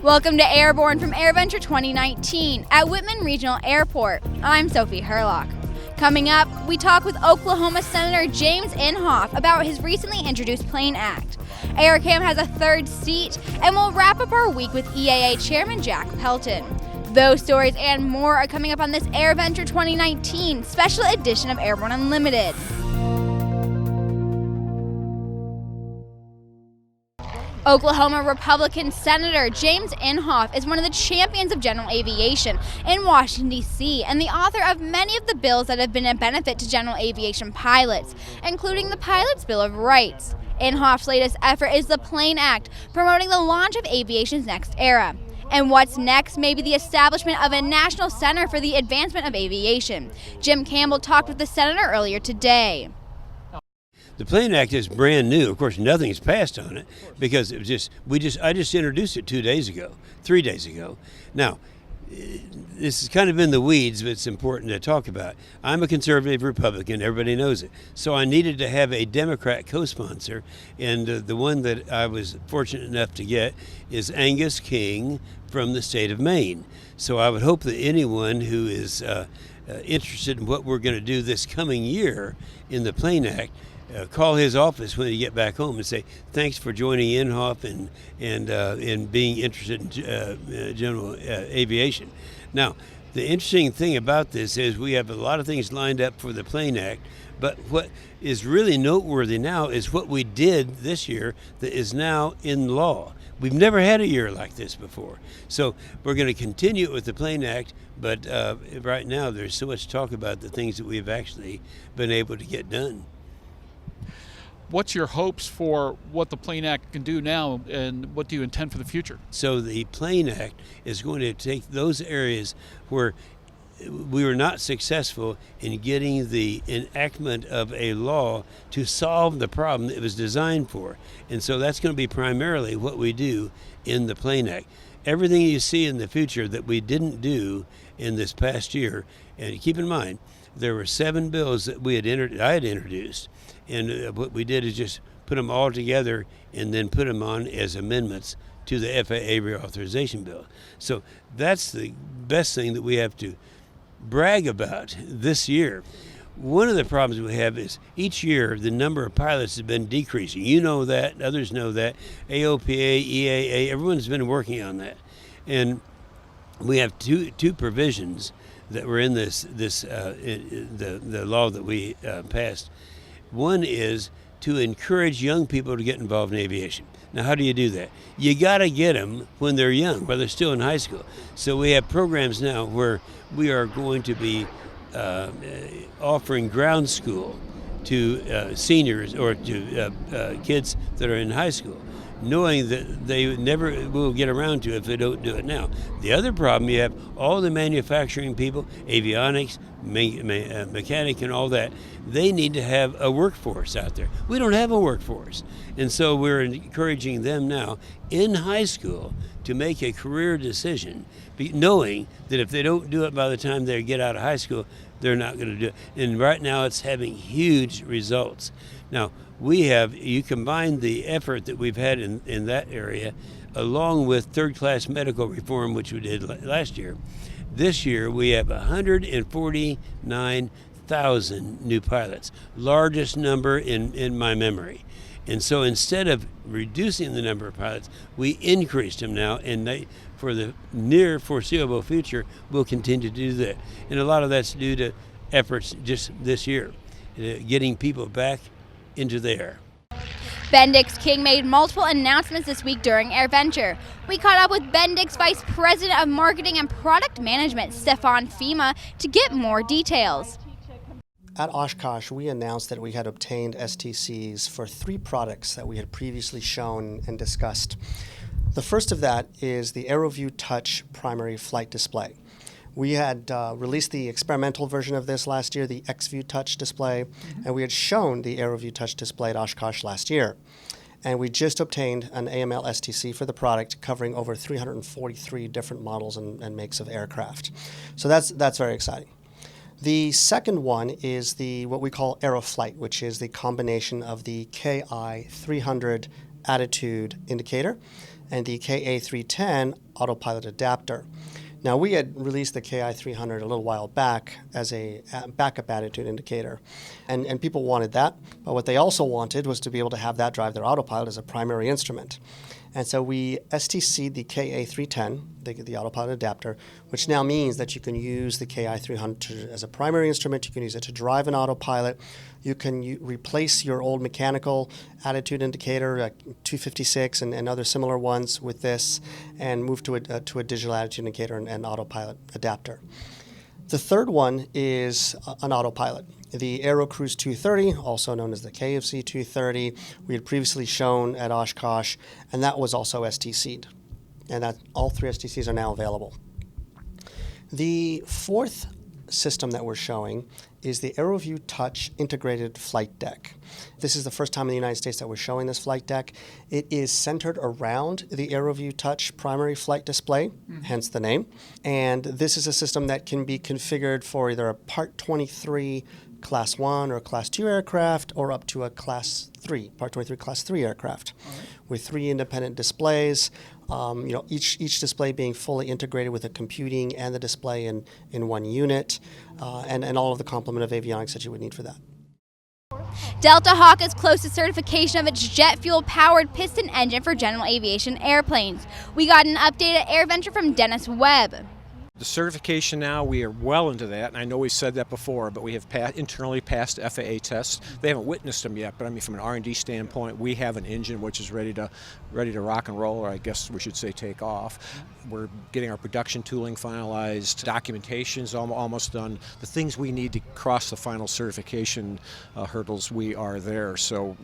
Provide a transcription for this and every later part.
Welcome to Airborne from Airventure 2019 at Whitman Regional Airport. I'm Sophie Herlock. Coming up, we talk with Oklahoma Senator James Inhofe about his recently introduced Plane Act. AirCam has a third seat, and we'll wrap up our week with EAA Chairman Jack Pelton. Those stories and more are coming up on this Airventure 2019 special edition of Airborne Unlimited. Oklahoma Republican Senator James Inhofe is one of the champions of general aviation in Washington, D.C., and the author of many of the bills that have been a benefit to general aviation pilots, including the Pilot's Bill of Rights. Inhofe's latest effort is the Plane Act, promoting the launch of aviation's next era. And what's next may be the establishment of a National Center for the Advancement of Aviation. Jim Campbell talked with the senator earlier today. The Plane Act is brand new. Of course, nothing's passed on it because I just introduced it 3 days ago. Now, this is kind of in the weeds, but it's important to talk about. I'm a conservative Republican, everybody knows it. So I needed to have a Democrat co-sponsor, and the one that I was fortunate enough to get is Angus King from the state of Maine. So I would hope that anyone who is interested in what we're going to do this coming year in the Plane Act, call his office when you get back home and say, thanks for joining Inhofe and being interested in general aviation. Now, the interesting thing about this is we have a lot of things lined up for the Plane Act, but what is really noteworthy now is what we did this year that is now in law. We've never had a year like this before. So we're going to continue with the Plane Act, but right now there's so much talk about the things that we've actually been able to get done. What's your hopes for what the Plane Act can do now, and what do you intend for the future? So the Plane Act is going to take those areas where we were not successful in getting the enactment of a law to solve the problem that it was designed for. And so that's going to be primarily what we do in the Plane Act. Everything you see in the future that we didn't do in this past year, and keep in mind, there were 7 bills that I had introduced, and what we did is just put them all together and then put them on as amendments to the FAA reauthorization bill. So that's the best thing that we have to brag about this year. One of the problems we have is each year the number of pilots has been decreasing. You know that, others know that. AOPA, EAA, everyone's been working on that. And we have two provisions that were in the law that we passed. One is to encourage young people to get involved in aviation. Now, how do you do that? You got to get them when they're young, while they're still in high school. So we have programs now where we are going to be offering ground school to seniors or to kids that are in high school, knowing that they never will get around to it if they don't do it now. The other problem, you have all the manufacturing people, avionics, mechanic and all that, they need to have a workforce out there. We don't have a workforce. And so we're encouraging them now in high school to make a career decision, knowing that if they don't do it by the time they get out of high school, they're not going to do it. And right now it's having huge results. Now, you combine the effort that we've had in that area along with third-class medical reform, which we did last year. This year we have 149,000 new pilots, largest number in my memory. And so instead of reducing the number of pilots, we increased them now, and for the near foreseeable future, we'll continue to do that. And a lot of that's due to efforts just this year, getting people back into the air. Bendix King made multiple announcements this week during Airventure. We caught up with Bendix Vice President of Marketing and Product Management, Stefan, to get more details. At Oshkosh, we announced that we had obtained STCs for 3 products that we had previously shown and discussed. The first of that is the AeroView Touch primary flight display. We had released the experimental version of this last year, the XView Touch display, and we had shown the AeroView Touch display at Oshkosh last year. And we just obtained an AML STC for the product covering over 343 different models and makes of aircraft. So that's very exciting. The second one is what we call AeroFlight, which is the combination of the KI 300 attitude indicator and the KA310 autopilot adapter. Now, we had released the KI300 a little while back as a backup attitude indicator, and people wanted that, but what they also wanted was to be able to have that drive their autopilot as a primary instrument. And so we STC'd the KA310, the autopilot adapter, which now means that you can use the KI300 as a primary instrument. You can use it to drive an autopilot. You can replace your old mechanical attitude indicator, 256 and other similar ones with this, and move to a digital attitude indicator and autopilot adapter. The third one is an autopilot. The Aero-Cruise 230, also known as the KFC 230, we had previously shown at Oshkosh, and that was also STC'd. And that all 3 STCs are now available. The fourth system that we're showing is the Aero-View Touch Integrated Flight Deck. This is the first time in the United States that we're showing this flight deck. It is centered around the Aero-View Touch primary flight display, hence the name. And this is a system that can be configured for either a Part 23 Class 1 or Class 2 aircraft, or up to a Class 3, Part 23 Class 3 aircraft, with 3 independent displays. Each display being fully integrated with the computing and the display in one unit, and all of the complement of avionics that you would need for that. Delta Hawk is close to certification of its jet fuel-powered piston engine for general aviation airplanes. We got an update at Airventure from Dennis Webb. The certification now, we are well into that, and I know we've said that before, but we have internally passed FAA tests. They haven't witnessed them yet, but I mean, from an R&D standpoint, we have an engine which is ready to rock and roll, or I guess we should say take off. We're getting our production tooling finalized, documentation's almost done. The things we need to cross the final certification hurdles, we are there. So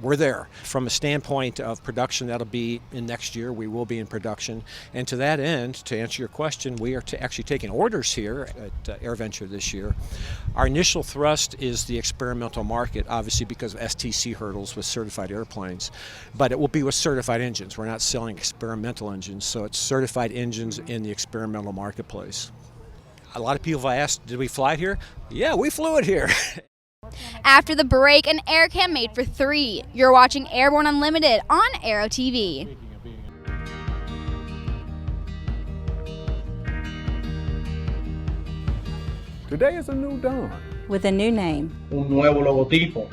we're there. From a standpoint of production, that'll be in next year. We will be in production. And to that end, to answer your question, we are actually taking orders here at Airventure this year. Our initial thrust is the experimental market, obviously because of STC hurdles with certified airplanes. But it will be with certified engines. We're not selling experimental engines, so it's certified engines in the experimental marketplace. A lot of people have asked, did we fly it here? Yeah, we flew it here. After the break, an air cam made for 3. You're watching Airborne Unlimited on Aero-TV. Today is a new dawn. With a new name. Un nuevo logotipo.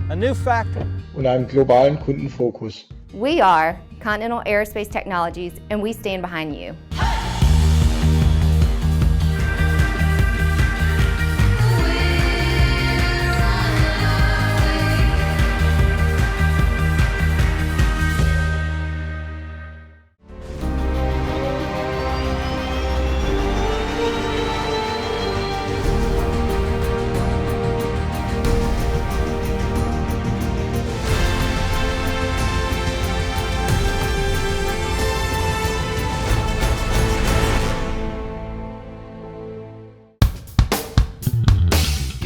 A new factor. Und einen globalen Kundenfokus. We are Continental Aerospace Technologies, and we stand behind you.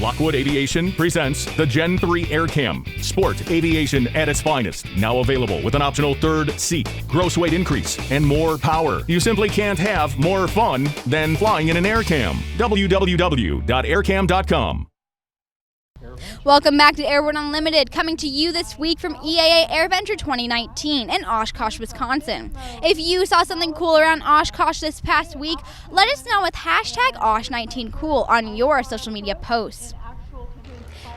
Lockwood Aviation presents the Gen 3 AirCam. Sport aviation at its finest. Now available with an optional 3rd seat, gross weight increase, and more power. You simply can't have more fun than flying in an AirCam. www.aircam.com. Welcome back to Airborne Unlimited, coming to you this week from EAA Airventure 2019 in Oshkosh, Wisconsin. If you saw something cool around Oshkosh this past week, let us know with hashtag OSH19Cool on your social media posts.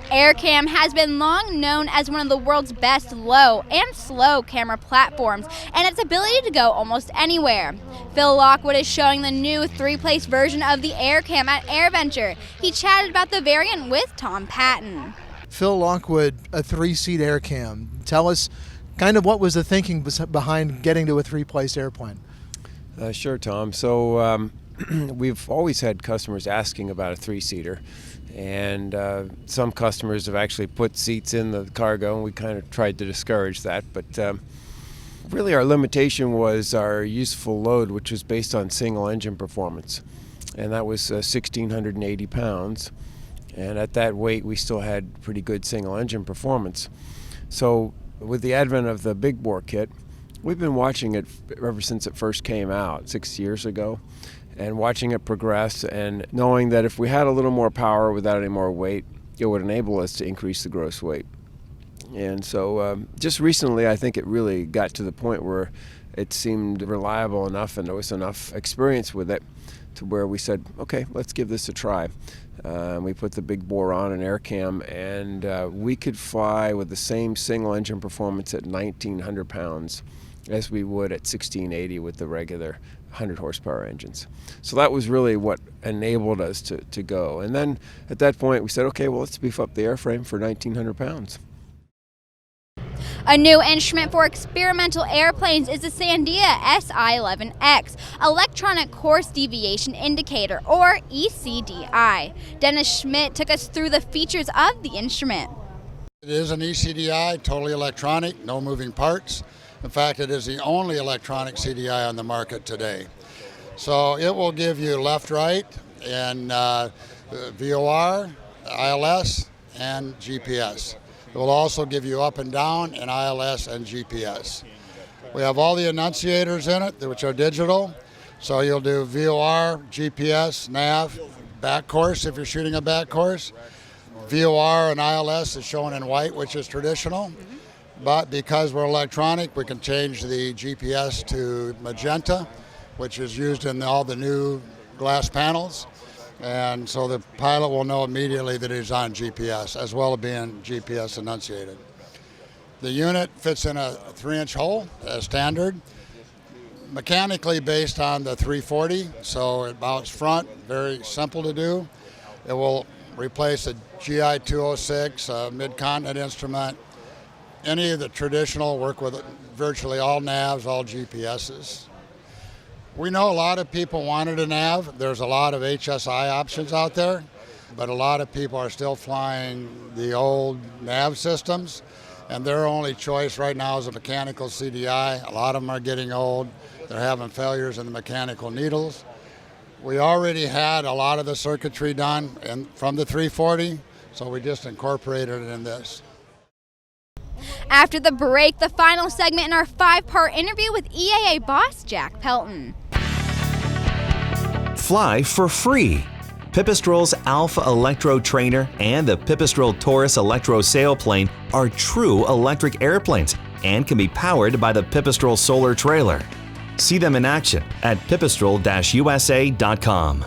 AirCam has been long known as one of the world's best low and slow camera platforms, and its ability to go almost anywhere. Phil Lockwood is showing the new 3-place version of the AirCam at Airventure. He chatted about the variant with Tom Patton. Phil Lockwood, a 3-seat AirCam. Tell us kind of what was the thinking behind getting to a 3-place airplane? Sure, Tom. So we've always had customers asking about a 3-seater. And some customers have actually put seats in the cargo, and we kind of tried to discourage that. But really our limitation was our useful load, which was based on single engine performance. And that was 1,680 pounds. And at that weight, we still had pretty good single engine performance. So with the advent of the big bore kit, we've been watching it ever since it first came out 6 years ago. And watching it progress and knowing that if we had a little more power without any more weight, it would enable us to increase the gross weight. And so just recently, I think it really got to the point where it seemed reliable enough and there was enough experience with it to where we said, okay, let's give this a try. We put the big bore on an air cam, and we could fly with the same single engine performance at 1,900 pounds as we would at 1680 with the regular 100 horsepower engines. So that was really what enabled us to go. And then at that point we said, okay, well, let's beef up the airframe for 1,900 pounds. A new instrument for experimental airplanes is the Sandia SI-11X, Electronic Course Deviation Indicator, or ECDI. Dennis Schmidt took us through the features of the instrument. It is an ECDI, totally electronic, no moving parts. In fact, it is the only electronic CDI on the market today. So it will give you left-right and VOR, ILS, and GPS. It will also give you up and down and ILS and GPS. We have all the annunciators in it, which are digital. So you'll do VOR, GPS, nav, back course if you're shooting a back course. VOR and ILS is shown in white, which is traditional. But because we're electronic, we can change the GPS to magenta, which is used in all the new glass panels. And so the pilot will know immediately that he's on GPS, as well as being GPS enunciated. The unit fits in a 3-inch hole as standard, mechanically based on the 340, so it mounts front, very simple to do. It will replace a GI 206, a mid-continent instrument. Any of the traditional work with virtually all navs, all GPSs. We know a lot of people wanted a nav. There's a lot of HSI options out there, but a lot of people are still flying the old nav systems, and their only choice right now is a mechanical CDI. A lot of them are getting old. They're having failures in the mechanical needles. We already had a lot of the circuitry done from the 340, so we just incorporated it in this. After the break, the final segment in our 5-part interview with EAA boss Jack Pelton. Fly for free. Pipistrel's Alpha Electro Trainer and the Pipistrel Taurus Electro Sailplane are true electric airplanes and can be powered by the Pipistrel Solar Trailer. See them in action at pipistrel-usa.com.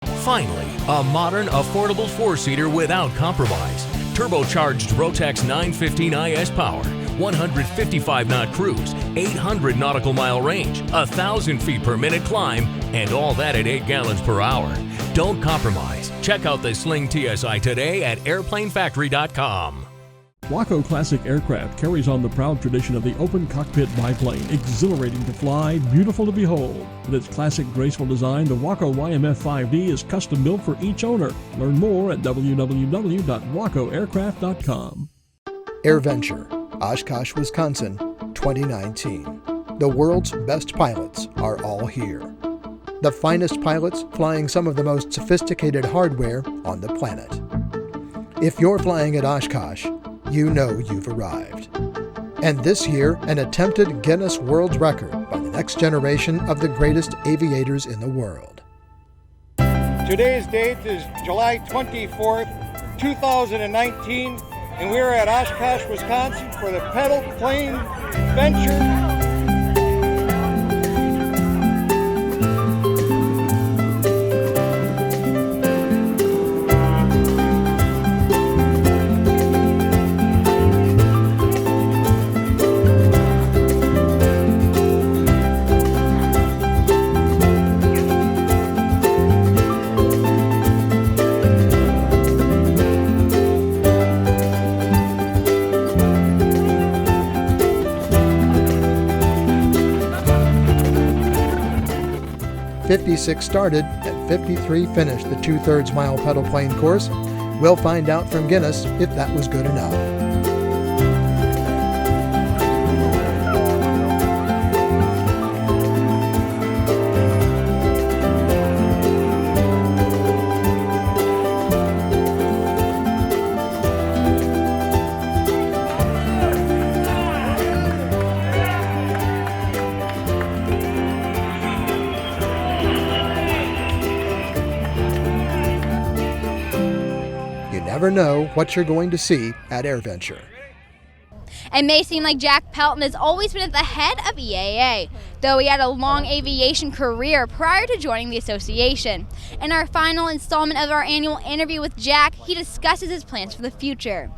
Finally, a modern, affordable 4-seater without compromise. Turbocharged Rotax 915 IS power, 155-knot cruise, 800 nautical mile range, 1,000 feet per minute climb, and all that at 8 gallons per hour. Don't compromise. Check out the Sling TSI today at airplanefactory.com. Waco Classic Aircraft carries on the proud tradition of the open cockpit biplane, exhilarating to fly, beautiful to behold. With its classic graceful design, the Waco YMF 5D is custom built for each owner. Learn more at www.wacoaircraft.com. Airventure, Oshkosh, Wisconsin, 2019. The world's best pilots are all here. The finest pilots flying some of the most sophisticated hardware on the planet. If you're flying at Oshkosh, you know you've arrived. And this year, an attempted Guinness World Record by the next generation of the greatest aviators in the world. Today's date is July 24th, 2019, and we're at Oshkosh, Wisconsin for the Pedal Plane Venture. .56 started and 53 finished the 2/3 mile pedal plane course. We'll find out from Guinness if that was good enough. Never never know what you're going to see at Airventure. It may seem like Jack Pelton has always been at the head of EAA, though he had a long aviation career prior to joining the association. In our final installment of our annual interview with Jack, he discusses his plans for the future.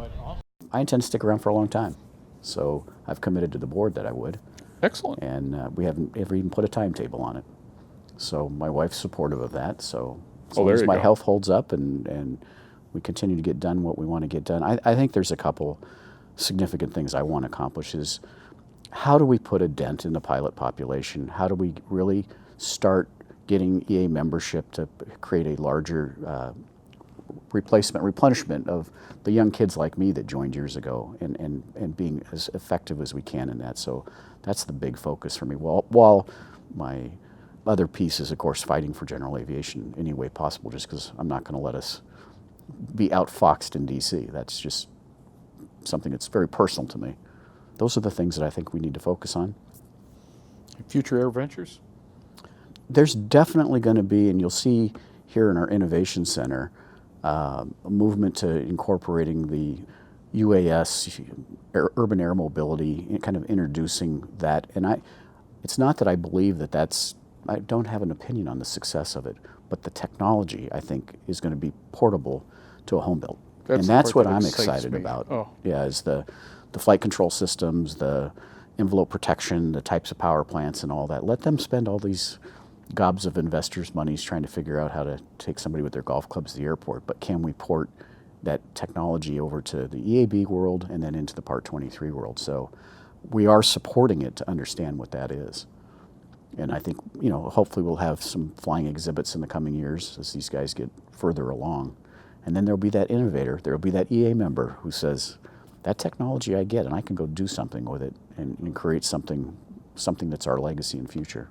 I intend to stick around for a long time, so I've committed to the board that I would. Excellent. And we haven't ever even put a timetable on it. So my wife's supportive of that, so as long as my health holds up and we continue to get done what we want to get done. I think there's a couple significant things I want to accomplish is how do we put a dent in the pilot population? How do we really start getting EA membership to create a larger replenishment of the young kids like me that joined years ago and being as effective as we can in that. So that's the big focus for me. While my other piece is, of course, fighting for General Aviation any way possible, just because I'm not going to let us be outfoxed in D.C. That's just something that's very personal to me. Those are the things that I think we need to focus on. Future Airventures? There's definitely going to be, and you'll see here in our Innovation Center, a movement to incorporating the UAS, urban air mobility, and kind of introducing that. And it's not that I believe that I don't have an opinion on the success of it, but the technology, I think, is going to be portable to a home built. And that's what I'm excited about. Oh. Yeah, is the flight control systems, the envelope protection, the types of power plants and all that. Let them spend all these gobs of investors' monies trying to figure out how to take somebody with their golf clubs to the airport, but can we port that technology over to the EAB world and then into the Part 23 world? So we are supporting it to understand what that is. And I think, hopefully we'll have some flying exhibits in the coming years as these guys get further along. And then there'll be that innovator, there'll be that EA member who says, that technology I get and I can go do something with it and create something that's our legacy and future.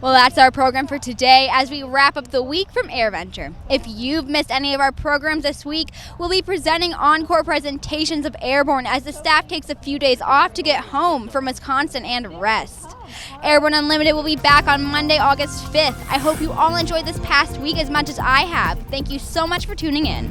Well, that's our program for today as we wrap up the week from Airventure. If you've missed any of our programs this week, we'll be presenting encore presentations of Airborne as the staff takes a few days off to get home from Wisconsin and rest. Airborne Unlimited will be back on Monday, August 5th. I hope you all enjoyed this past week as much as I have. Thank you so much for tuning in.